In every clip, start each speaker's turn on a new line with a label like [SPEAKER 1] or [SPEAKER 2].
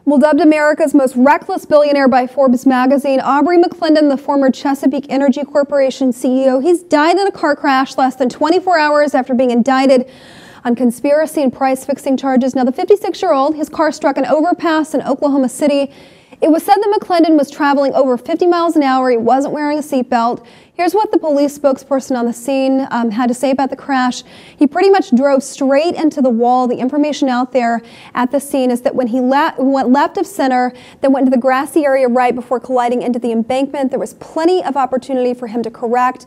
[SPEAKER 1] Well, dubbed America's most reckless billionaire by Forbes magazine, Aubrey McClendon, the former Chesapeake Energy Corporation CEO, he's died in a car crash less than 24 hours after being indicted on conspiracy and price-fixing charges. Now, the 56-year-old, his car struck an overpass in Oklahoma City. It was said that McClendon was traveling over 50 miles an hour. He wasn't wearing a seatbelt. Here's what the police spokesperson on the scene had to say about the crash. He pretty much drove straight into the wall. The information out there at the scene is that when he went left of center, then went into the grassy area right before colliding into the embankment, there was plenty of opportunity for him to correct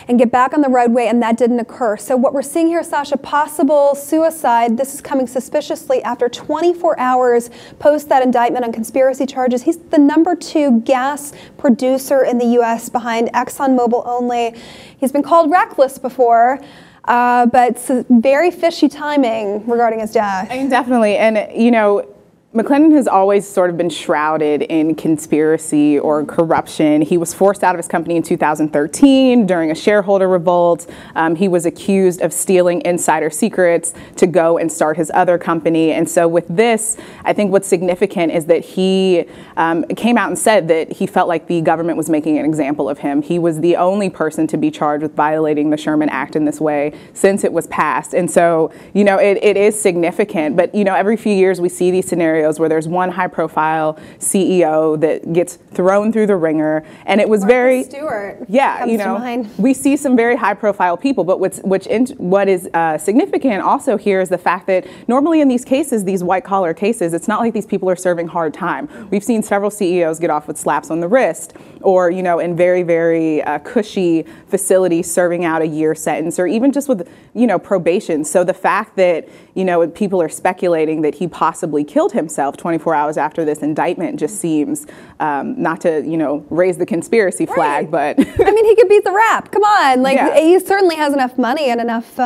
[SPEAKER 1] and get back on the roadway, and that didn't occur. So what we're seeing here, Sasha, possible suicide. This is coming suspiciously after 24 hours post that indictment on conspiracy charges. He's the #2 gas producer in the U.S. behind ExxonMobil only. He's been called reckless before, but very fishy timing regarding his death.
[SPEAKER 2] I mean, definitely. And, you know, McClendon has always sort of been shrouded in conspiracy or corruption. He was forced out of his company in 2013 during a shareholder revolt. He was accused of stealing insider secrets to go and start his other company. And so with this, I think what's significant is that he came out and said that he felt like the government was making an example of him. He was the only person to be charged with violating the Sherman Act in this way since it was passed. And so, you know, it is significant. But, you know, every few years we see these scenarios where there's one high-profile CEO that gets thrown through the ringer, and it was very
[SPEAKER 1] Stewart.
[SPEAKER 2] Yeah, you know, we see some very high-profile people, but what is significant also here is the fact that normally in these cases, these white-collar cases, it's not like these people are serving hard time. We've seen several CEOs get off with slaps on the wrist, or you know, in very, very cushy facilities serving out a year sentence, or even just with probation. So the fact that people are speculating that he possibly killed himself 24 hours after this indictment just seems not to raise the conspiracy flag, but
[SPEAKER 1] I mean, he could beat the rap. Come on, like
[SPEAKER 2] yeah.
[SPEAKER 1] He certainly has enough money and enough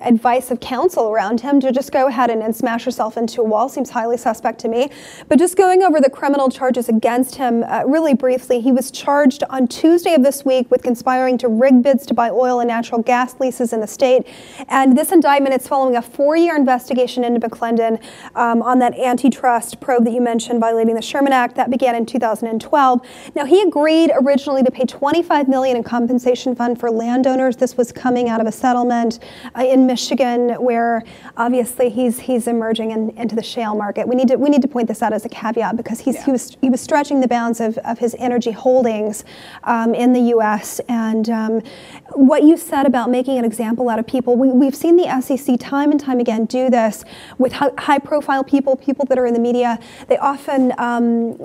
[SPEAKER 1] advice of counsel around him to just go ahead and smash yourself into a wall. Seems highly suspect to me. But just going over the criminal charges against him really briefly, he was charged on Tuesday of this week with conspiring to rig bids to buy oil and natural gas leases in the state. And this indictment is following a 4-year investigation into McClendon on that antitrust probe that you mentioned violating the Sherman Act. That began in 2012. Now, he agreed originally to pay $25 million in compensation fund for landowners. This was coming out of a settlement in Michigan, where obviously he's emerging into the shale market. We need to point this out as a caveat, because he was stretching the bounds of his energy holdings in the U.S. And what you said about making an example out of people, we've seen the SEC time and time again do this with high-profile people that are in the media. They often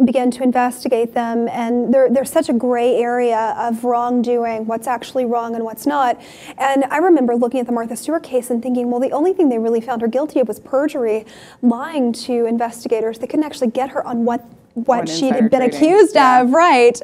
[SPEAKER 1] begin to investigate them, and there's such a gray area of wrongdoing, what's actually wrong and what's not. And I remember looking at the Martha Stewart case and thinking, well, the only thing they really found her guilty of was perjury, lying to investigators. They couldn't actually get her on what she had been accused of, right?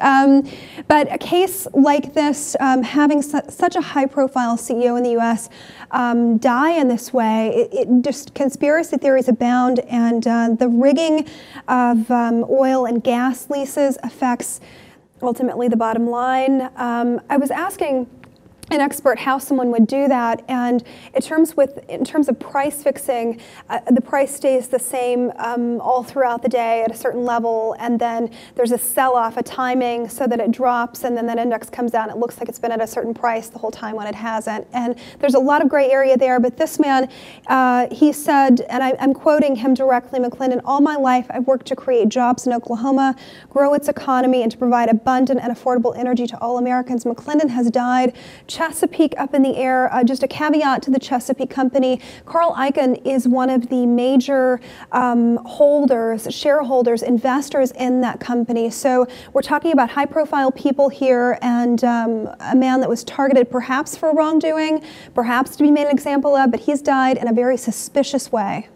[SPEAKER 1] But a case like this, having such a high-profile CEO in the U.S. Die in this way, it just conspiracy theories abound, and the rigging of oil and gas leases affects ultimately the bottom line. I was asking an expert how someone would do that, and in terms of price fixing, the price stays the same all throughout the day at a certain level, and then there's a sell-off, a timing, so that it drops, and then that index comes down. It looks like it's been at a certain price the whole time when it hasn't, and there's a lot of gray area there. But this man, he said, and I'm quoting him directly, McClendon, "All my life I've worked to create jobs in Oklahoma, grow its economy, and to provide abundant and affordable energy to all Americans." McClendon has died. Chesapeake up in the air. Just a caveat to the Chesapeake company. Carl Icahn is one of the major shareholders, investors in that company. So we're talking about high-profile people here, and a man that was targeted perhaps for wrongdoing, perhaps to be made an example of, but he's died in a very suspicious way.